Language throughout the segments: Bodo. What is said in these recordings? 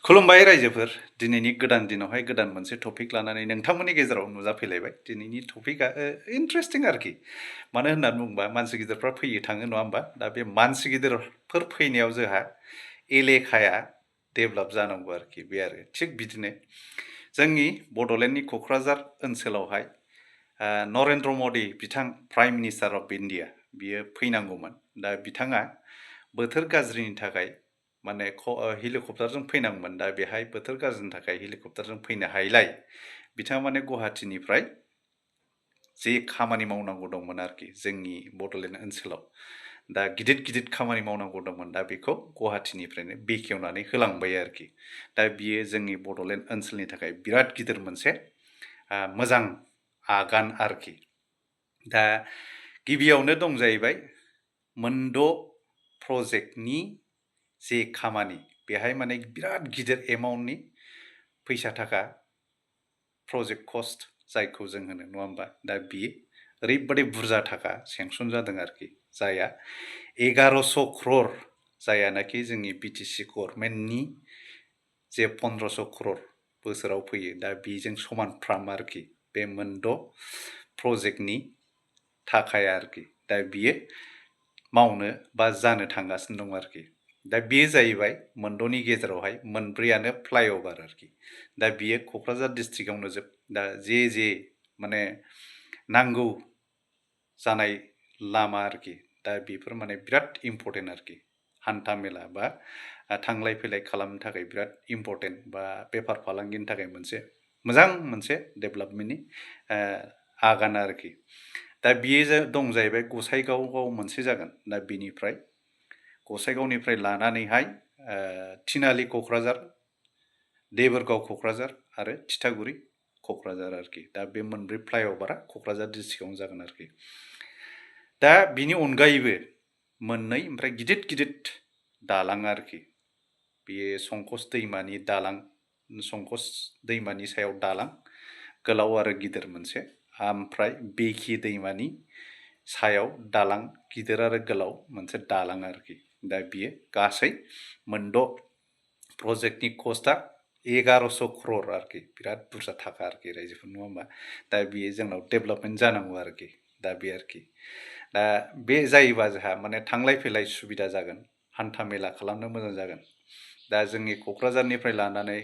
खुलुमबाय रायजोफोर दिनैनि गोदान दिनावहाय गोदान मोनसे टपिक लानानै नोंथांमोननि गेजेराव नुजाफैलायबाय दिनैनि टपिकआ इन्ट्रेस्टिं आरोखि मानो होननानै बुङोबा मानसि गिदिरफ्रा फैयो थाङो नङा होमबा दा बे मानसि गिदिरफोर फैनायाव जोंहा एलेखाया डेभेलप जानांगौ आरोखि बे आरो थिग बिदिनो जोंनि बड'लेण्डनि क'क्राझार ओनसोलावहाय नरेन्द्र मदि बिथां प्राइम मिनिस्टार अफ इण्डिया बियो फैनांगौमोन दा बिथाङा बोथोर गाज्रिनि थाखाय माने हेलिकप्टारजों फैनांगौमोन दा बेहाय बोथोर गाज्रिनि थाखाय हेलिकप्टारजों फैनो हायैलाय बिथाङा माने गुवाहाटीनिफ्राय जे खामानि मावनांगौ दंमोन आरोखि जोंनि बड'लेण्ड ओनसोलाव दा गिदिर खामानि मावनांगौ दंमोन दा बेखौ गुवाहाटीनिफ्रायनो बेखेवनानै होलांबाय आरोखि दा बियो जोंनि बड'लेण्ड ओनसोलनि थाखाय बिराद गिदिर मोनसे मोजां आगान आरोखि दा गिबियावनो दं जाहैबाय मोनद' प्रजेक्टनि जे खामानि बेहाय माने बिराद गिदिर एमाउन्टनि फैसा थाखा प्रजेक्ट कस्ट जायखौ जों होनो नङा होमबा दा बियो ओरैबादि बुरजा थाखा सेंसन जादों आरोखि जाया 1100 क्रर जायानाखि जोंनि बिटिसि गभर्नमेन्टनि जे 1500 क्रर बोसोराव फैयो दा बेजों समानफ्राम आरोखि बे मोनद' प्रजेक्टनि थाखाया आरोखि दा बियो मावनो बा जानो थांगासिनो दं आरोखि दा बेयो जाहैबाय मोनद'नि गेजेरावहाय मोनब्रैयानो फ्लाइअभार आरोखि दा बियो क'क्राझार डिस्ट्रिक्टआवनो जोब दा जे माने नांगौ जानाय लामा आरोखि दा बेफोर माने बिराद इम्पर्टेन्ट आरोखि हान्था मेला बा थांलाय फैलाय खालामनो थाखाय बिराद इम्पर्टेन्ट बा बेफार फालांगिनि थाखाय मोनसे मोजां मोनसे डेभेलपमेन्टनि आगान आरोखि दा बियो दं जाहैबाय गसाइगावआव मोनसे जागोन दा बिनिफ्राय गसाइगावनिफ्राय लानानैहाय थिनालि क'क्राझार देबोरगाव क'क्राझार आरो थिथागुरि क'क्राझार आरोखि दा बे मोनब्रै फ्लाइअभारा क'क्राझार डिस्ट्रिक्टआवनो जागोन आरोखि दा बिनि अनगायैबो मोननै ओमफ्राय गिदिर दालां आरोखि बेयो संकस दैमानि दालां संकस दैमानि सायाव दालां गोलाव आरो गिदिर मोनसे ओमफ्राय बेखि दैमानि सायाव दालां गिदिर आरो गोलाव मोनसे दालां आरोखि दा बियो गासै मोनद' प्रजेक्टनि कस्टआ 1100 क्रर आरोखि बिराद बुरजा थाखा आरोखि रायजोफोर नङा होमबा दा बियो जोंनाव डेभेलपमेन्ट जानांगौ आरोखि दा बे आरोखि दा बे जायोबा जोंहा माने थांलाय फैलाय सुबिदा जागोन हान्था मेला खालामनो मोजां जागोन दा जोंनि क'क्राझारनिफ्राय लानानै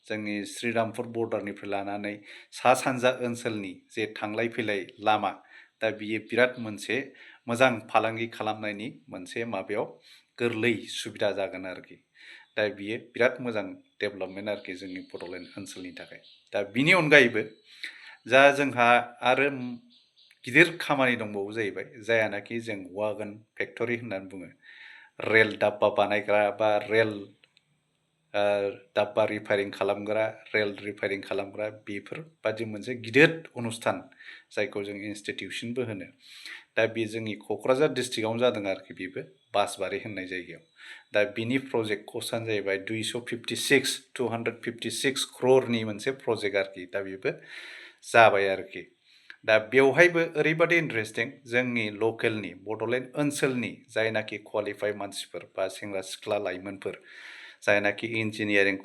जोंनि श्रीरामपुर बर्डारनिफ्राय लानानै सा सानजा ओनसोलनि जे थांलाय फैलाय लामा दा बियो बिराद मोनसे मोजां फालांगि खालामनायनि मोनसे माबायाव गोरलै सुबिदा जागोन आरोखि दा बियो बिराद मोजां डेभेलपमेन्ट आरोखि जोंनि बड'लेण्ड ओनसोलनि थाखाय दा बिनि अनगायैबो जा जोंहा आरो गिदिर खामानि दंबावो जाहैबाय जायानाखि जों वागन फेक्टरि होननानै बुङो रेल डाब्बा बानायग्रा बा रेल डाब्बा रिफायरिं खालामग्रा रेल रिफायरिं खालामग्रा बेफोरबादि मोनसे गिदिर अनुस्थान जायखौ जों इन्सटिटिउसनबो होनो दा बे जोंनि क'क्राझार डिस्ट्रिक्टआवनो जादों आरोखि बेबो बासबारि होननाय जायगायाव दा बिनि प्रजेक्ट कस्टआनो जाहैबाय 256 क्ररनि मोनसे प्रजेक्ट आरोखि दा बेबो जाबाय आरोखि दा बेवहायबो ओरैबादि इन्टारेस्टिं जोंनि लकेलनि बड'लेण्ड ओनसोलनि जायनाखि क्वालिफाइड मानसिफोर बा सेंग्रा सिख्ला लाइमोनफोर जायनाखि इन्जिनियारिं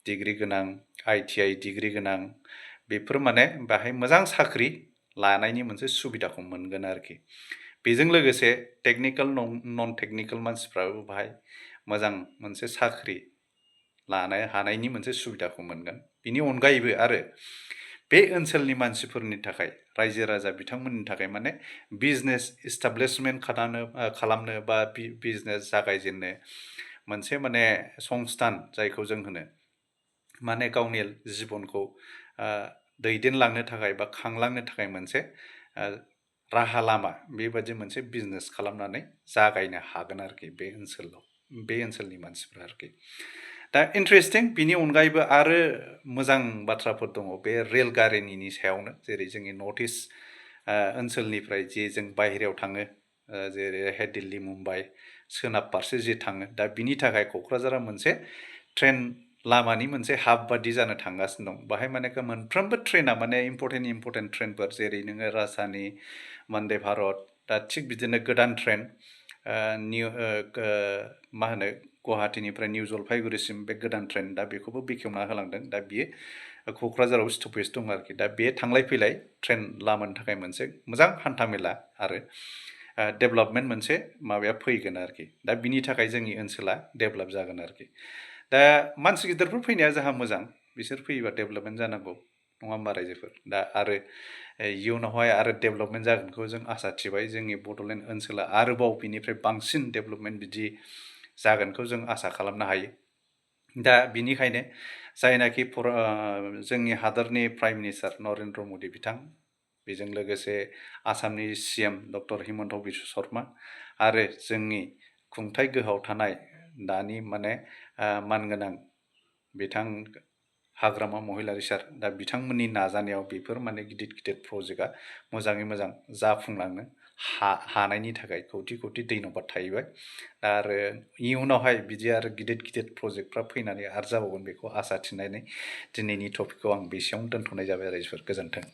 डिग्री गोनां ITI डिग्री गोनां बेफोर माने बाहाय मोजां साख्रि लानायनि मोनसे सुबिदाखौ मोनगोन आरोखि बेजों लोगोसे टेक्निकल नन टेक्निकल मानसिफ्राबो बाहाय मोजां मोनसे साख्रि लानो हानायनि मोनसे सुबिदाखौ मोनगोन बिनि अनगायैबो आरो बे ओनसोलनि मानसिफोरनि थाखाय रायजो राजा बिथांमोननि थाखाय माने बिजनेस इस्टाब्लिशमेन्ट खालामनो बा बिजनेस जागायजेननो मोनसे माने संस्थान जायखौ जों होनो माने गावनि जिबनखौ दैदेनलांनो थाखाय बा खांलांनो थाखाय मोनसे राहा लामा बेबादि मोनसे बिजनेस खालामनानै जागायनो हागोन आरोखि बे ओनसोलनि मानसिफ्रा आरोखि दा इन्टारेस्टिं बिनि अनगायैबो आरो मोजां बाथ्राफोर दङ बे रेलगारिनि सायावनो जेरै जोंनि नर्थ इस्ट ओनसोलनिफ्राय जे जों बाहेरायाव थाङो जेरैहाय दिल्ली मुम्बाइ सोनाब फारसे जे थाङो दा बिनि थाखाय क'क्राझारा मोनसे ट्रेन लामानि मोनसे हाब बादि जानो थांगासिनो दं बाहाय माने मोनफ्रोमबो ट्रेना माने इम्पर्टेन्ट ट्रेनफोर जेरै नोङो राजधानि वन्दे भारत दा थिग बिदिनो गोदान ट्रेन मा होनो गुवाहाटीनिफ्राय निउ जलफाइगुरिसिम बे गोदान ट्रेन दा बेखौबो बेखेवना होलांदों। दा बियो क'क्राझाराव स्टपेज दं आरोखि। दा बे थांलाय फैलाय ट्रेन लामानि थाखाय मोनसे मोजां हान्था मेला आरो डेभेलपमेन्ट मोनसे माबाया फैगोन आरोखि। दा बिनि थाखाय जोंनि ओनसोला डेभेलप जागोन आरोखि। दा मानसि गिदिरफोर फैनाया जोंहा मोजां, बिसोर फैयोबा डेभेलपमेन्ट जानांगौ, नङा होमबा रायजोफोर? दा आरो इयुनावहाय आरो डेभेलपमेन्ट जागोनखौ जों आसा थिबाय। जोंनि बड'लेण्ड ओनसोला आरोबाव बिनिफ्राय बांसिन डेभेलपमेन्ट बिदि जागोनखौ जों आसा खालामनो हायो। दा बिनिखायनो जायनाखि जोंनि हादरनि प्राइम मिनिस्टार नरेन्द्र मदि बिथां, बेजों लोगोसे आसामनि CM डक्टर हिमन्त बिश्व शर्मा आरो जोंनि खुंथाय गोहोआव थानाय दानि मानगोनां बिथां हाग्रामा महिलारि सार, दा बिथांमोननि नाजानायाव बेफोर गिदिर गिदिर प्रजेक्टआ मोजाङै मोजां जाफुंलांनो हानायनि थाखाय कौटि कौटि धन्यबाद थाहैबाय। दा आरो इयुनावहाय बिदि आरो गिदिर गिदिर प्रजेक्टफ्रा फैनानै आरो जाबावगोन बेखौ आसा थिनानै दिनैनि टपिकखौ आं बेसेयावनो दोनथ'नाय जाबाय रायजोफोर। गोजोन्थों।